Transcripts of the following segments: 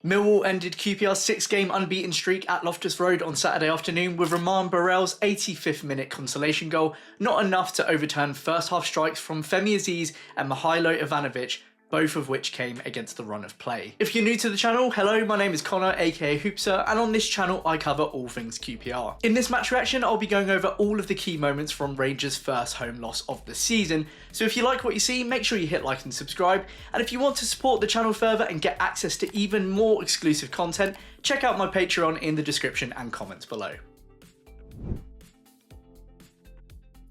Millwall ended QPR's 6-game unbeaten streak at Loftus Road on Saturday afternoon with Rumarn Burrell's 85th minute consolation goal, not enough to overturn first half strikes from Femi, Azeez and Mihailo Ivanovic, both of which came against the run of play. If you're new to the channel, hello, my name is Connor, aka Hoopser, and on this channel I cover all things QPR. In this match reaction, I'll be going over all of the key moments from Rangers' first home loss of the season, so if you like what you see, make sure you hit like and subscribe, and if you want to support the channel further and get access to even more exclusive content, check out my Patreon in the description and comments below.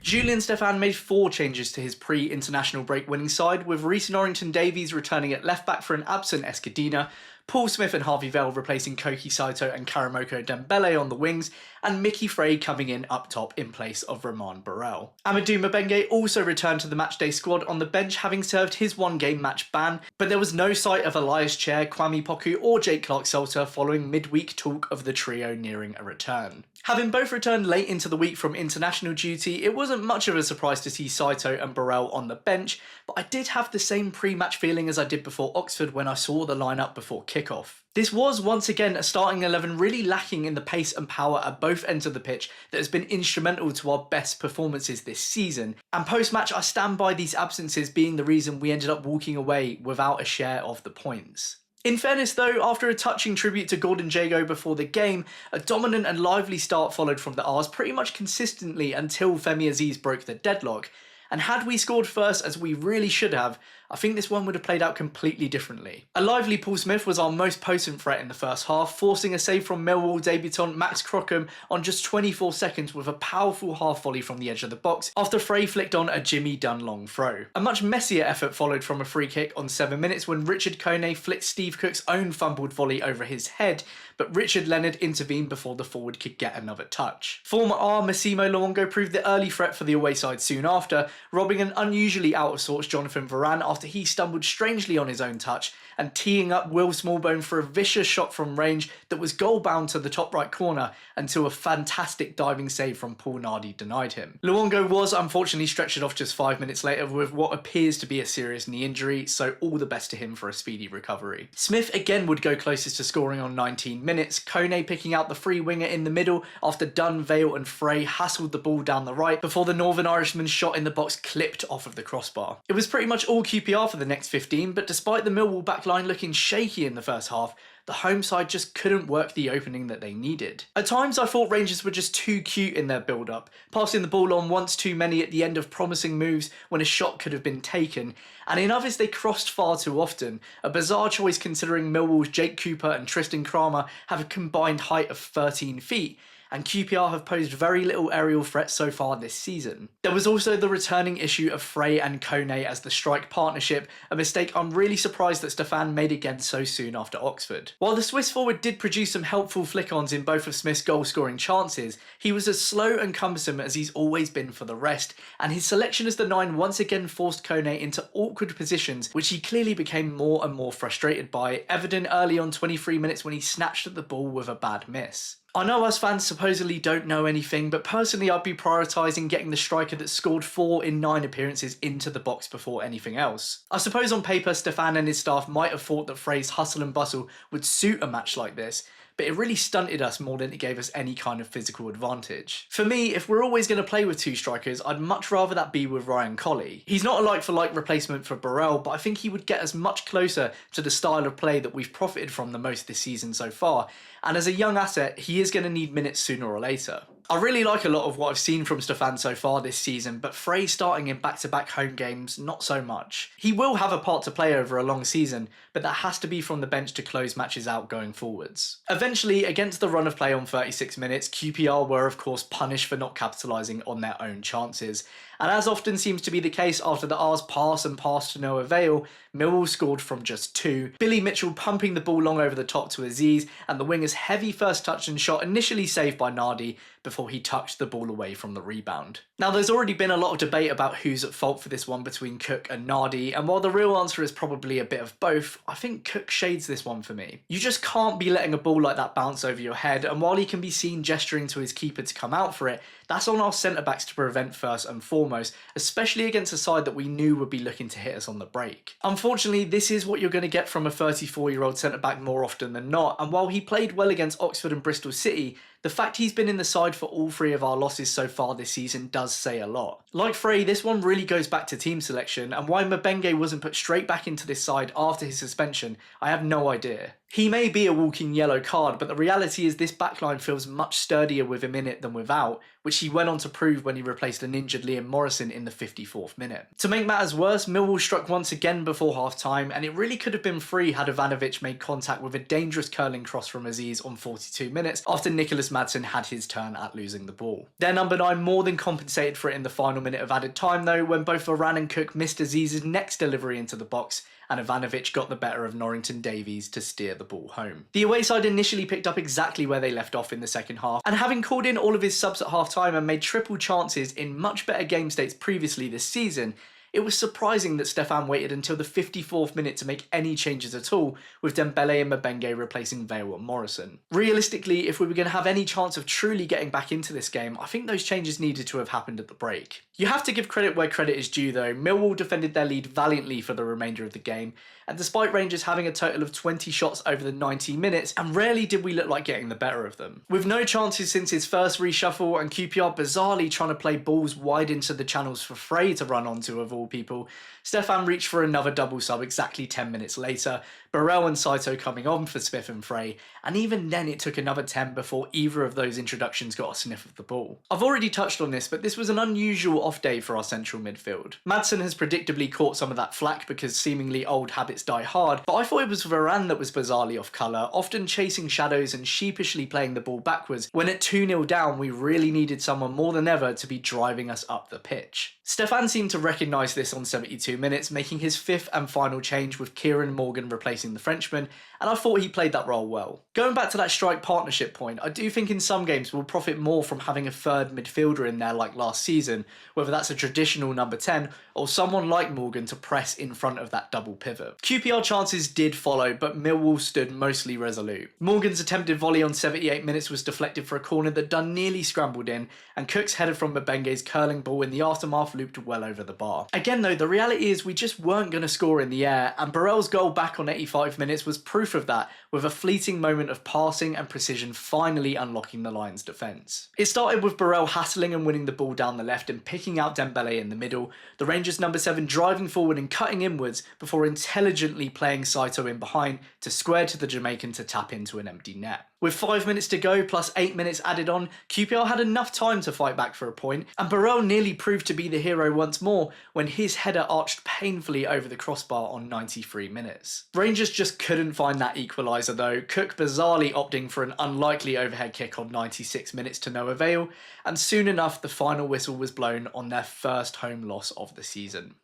Julian Stephan made 4 changes to his pre-international break winning side, with Reece Norrington-Davies returning at left back for an absent Escudina, Paul Smith and Harvey Vale replacing Koki Saito and Karamoko Dembele on the wings, and Mickey Frey coming in up top in place of Rumarn Burrell. Amadou Mabenge also returned to the matchday squad on the bench, having served his 1-game match ban, but there was no sight of Elias Chair, Kwame Poku or Jake Clark-Salter following midweek talk of the trio nearing a return. Having both returned late into the week from international duty, it wasn't much of a surprise to see Saito and Burrell on the bench, but I did have the same pre-match feeling as I did before Oxford when I saw the lineup before kickoff. This was once again a starting 11 really lacking in the pace and power at both ends of the pitch that has been instrumental to our best performances this season, and post-match I stand by these absences being the reason we ended up walking away without a share of the points. In fairness though, after a touching tribute to Gordon Jago before the game, a dominant and lively start followed from the R's pretty much consistently until Femi Azeez broke the deadlock. And had we scored first as we really should have, I think this one would have played out completely differently. A lively Paul Smith was our most potent threat in the first half, forcing a save from Millwall debutant Max Crockham on just 24 seconds with a powerful half volley from the edge of the box after Frey flicked on a Jimmy Dunn long throw. A much messier effort followed from a free kick on 7 minutes when Richard Kone flicked Steve Cook's own fumbled volley over his head, but Richard Leonard intervened before the forward could get another touch. Former R Massimo Luongo proved the early threat for the away side soon after, robbing an unusually out of sorts Jonathan Varane after he stumbled strangely on his own touch and teeing up Will Smallbone for a vicious shot from range that was goal bound to the top right corner until a fantastic diving save from Paul Nardi denied him. Luongo was unfortunately stretchered off just 5 minutes later with what appears to be a serious knee injury, so all the best to him for a speedy recovery. Smith again would go closest to scoring on 19 minutes, Kone picking out the free winger in the middle after Dunn, Vale and Frey hassled the ball down the right before the Northern Irishman's shot in the box clipped off of the crossbar. It was pretty much all QPR for the next 15, but despite the Millwall backline looking shaky in the first half, the home side just couldn't work the opening that they needed. At times I thought Rangers were just too cute in their build-up, passing the ball on once too many at the end of promising moves when a shot could have been taken, and in others they crossed far too often, a bizarre choice considering Millwall's Jake Cooper and Tristan Kramer have a combined height of 13 feet, and QPR have posed very little aerial threats so far this season. There was also the returning issue of Frey and Kone as the strike partnership, a mistake I'm really surprised that Stephan made again so soon after Oxford. While the Swiss forward did produce some helpful flick-ons in both of Smith's goal-scoring chances, he was as slow and cumbersome as he's always been for the rest, and his selection as the 9 once again forced Kone into awkward positions which he clearly became more and more frustrated by, evident early on 23 minutes when he snatched at the ball with a bad miss. I know us fans supposedly don't know anything, but personally I'd be prioritising getting the striker that scored 4 in 9 appearances into the box before anything else. I suppose on paper Stephan and his staff might have thought that Frey's hustle and bustle would suit a match like this, but it really stunted us more than it gave us any kind of physical advantage. For me, if we're always going to play with 2 strikers, I'd much rather that be with Ryan Colley. He's not a like-for-like replacement for Burrell, but I think he would get us much closer to the style of play that we've profited from the most this season so far, and as a young asset, he is going to need minutes sooner or later. I really like a lot of what I've seen from Stephan so far this season, but Frey starting in back-to-back home games, not so much. He will have a part to play over a long season, but that has to be from the bench to close matches out going forwards. Eventually, against the run of play on 36 minutes, QPR were of course punished for not capitalising on their own chances. And as often seems to be the case after the R's pass and pass to no avail, Millwall scored from just 2, Billy Mitchell pumping the ball long over the top to Azeez, and the winger's heavy first touch and shot initially saved by Nardi before he tucked the ball away from the rebound. Now there's already been a lot of debate about who's at fault for this one between Cook and Nardi, and while the real answer is probably a bit of both, I think Cook shades this one for me. You just can't be letting a ball like that bounce over your head, and while he can be seen gesturing to his keeper to come out for it, that's on our centre-backs to prevent first and foremost. foremost, especially against a side that we knew would be looking to hit us on the break. Unfortunately, this is what you're going to get from a 34-year-old centre-back more often than not, and while he played well against Oxford and Bristol City, the fact he's been in the side for all three of our losses so far this season does say a lot. Like Frey, this one really goes back to team selection, and why Mbenge wasn't put straight back into this side after his suspension, I have no idea. He may be a walking yellow card, but the reality is this backline feels much sturdier with him in it than without, which he went on to prove when he replaced an injured Liam Morrison in the 54th minute. To make matters worse, Millwall struck once again before half-time, and it really could have been 3 had Ivanovic made contact with a dangerous curling cross from Azeez on 42 minutes after Nicholas Madsen had his turn at losing the ball. Their number 9 more than compensated for it in the final minute of added time though, when both Varane and Cook missed Azeez's next delivery into the box, and Ivanovic got the better of Norrington Davies to steer the ball home. The away side initially picked up exactly where they left off in the second half, and having called in all of his subs at half-time and made triple chances in much better game states previously this season, it was surprising that Stefan waited until the 54th minute to make any changes at all, with Dembele and Mbenge replacing Vale and Morrison. Realistically, if we were going to have any chance of truly getting back into this game, I think those changes needed to have happened at the break. You have to give credit where credit is due though. Millwall defended their lead valiantly for the remainder of the game, and despite Rangers having a total of 20 shots over the 90 minutes, and rarely did we look like getting the better of them. With no chances since his first reshuffle and QPR bizarrely trying to play balls wide into the channels for Frey to run onto of all people, Stefan reached for another double sub exactly 10 minutes later, Burrell and Saito coming on for Smith and Frey, and even then it took another 10 before either of those introductions got a sniff of the ball. I've already touched on this, but this was an unusual off day for our central midfield. Madsen has predictably caught some of that flack because seemingly old habits die hard, but I thought it was Varane that was bizarrely off colour, often chasing shadows and sheepishly playing the ball backwards, when at 2-0 down we really needed someone more than ever to be driving us up the pitch. Stefan seemed to recognise this on 72 minutes, making his 5th and final change with Kieran Morgan replacing the Frenchman, and I thought he played that role well. Going back to that strike partnership point, I do think in some games we'll profit more from having a third midfielder in there like last season, whether that's a traditional number 10 or someone like Morgan to press in front of that double pivot. QPR chances did follow, but Millwall stood mostly resolute. Morgan's attempted volley on 78 minutes was deflected for a corner that Dunn nearly scrambled in, and Cook's header from Mbenge's curling ball in the aftermath looped well over the bar. Again though, the reality is we just weren't going to score in the air, and Burrell's goal back on 85 minutes was proof of that, with a fleeting moment of passing and precision finally unlocking the Lions' defence. It started with Burrell hassling and winning the ball down the left and picking out Dembele in the middle, the Rangers number 7 driving forward and cutting inwards before intelligently playing Saito in behind to square to the Jamaican to tap into an empty net. With 5 minutes to go plus 8 minutes added on, QPR had enough time to fight back for a point, and Burrell nearly proved to be the hero once more when his header arched painfully over the crossbar on 93 minutes. Rangers just couldn't find that equaliser though, Cook bizarrely opting for an unlikely overhead kick on 96 minutes to no avail, and soon enough the final whistle was blown on their first home loss of the season.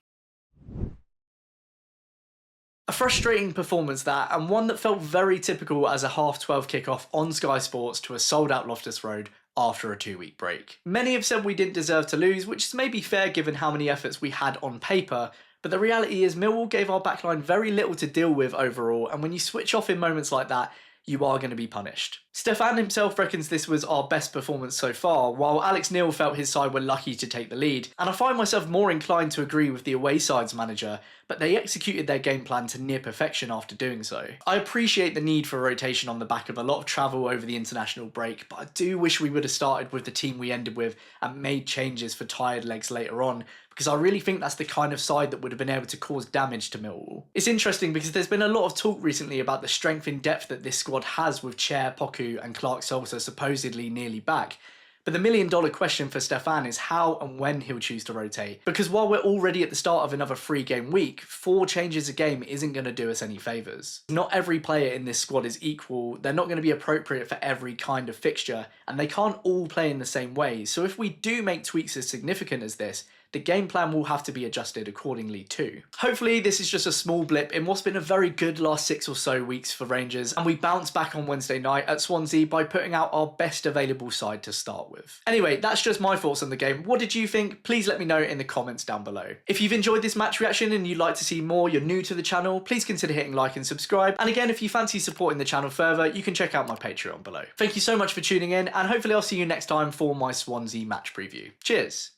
A frustrating performance that, and one that felt very typical as a half-12 kickoff on Sky Sports to a sold-out Loftus Road after a 2-week break. Many have said we didn't deserve to lose, which is maybe fair given how many efforts we had on paper, but the reality is Millwall gave our backline very little to deal with overall, and when you switch off in moments like that, you are going to be punished. Stefan himself reckons this was our best performance so far, while Alex Neil felt his side were lucky to take the lead, and I find myself more inclined to agree with the away side's manager, but they executed their game plan to near perfection after doing so. I appreciate the need for rotation on the back of a lot of travel over the international break, but I do wish we would have started with the team we ended with and made changes for tired legs later on, because I really think that's the kind of side that would have been able to cause damage to Millwall. It's interesting because there's been a lot of talk recently about the strength in depth that this squad has with Chair, Poku and Clark Salter supposedly nearly back. But the million-dollar question for Stefan is how and when he'll choose to rotate. Because while we're already at the start of another 3-game week, 4 changes a game isn't going to do us any favours. Not every player in this squad is equal, they're not going to be appropriate for every kind of fixture, and they can't all play in the same way. So if we do make tweaks as significant as this, the game plan will have to be adjusted accordingly too. Hopefully this is just a small blip in what's been a very good last 6 or so weeks for Rangers, and we bounce back on Wednesday night at Swansea by putting out our best available side to start with. Anyway, that's just my thoughts on the game. What did you think? Please let me know in the comments down below. If you've enjoyed this match reaction and you'd like to see more, you're new to the channel, please consider hitting like and subscribe. And again, if you fancy supporting the channel further, you can check out my Patreon below. Thank you so much for tuning in, and hopefully I'll see you next time for my Swansea match preview. Cheers!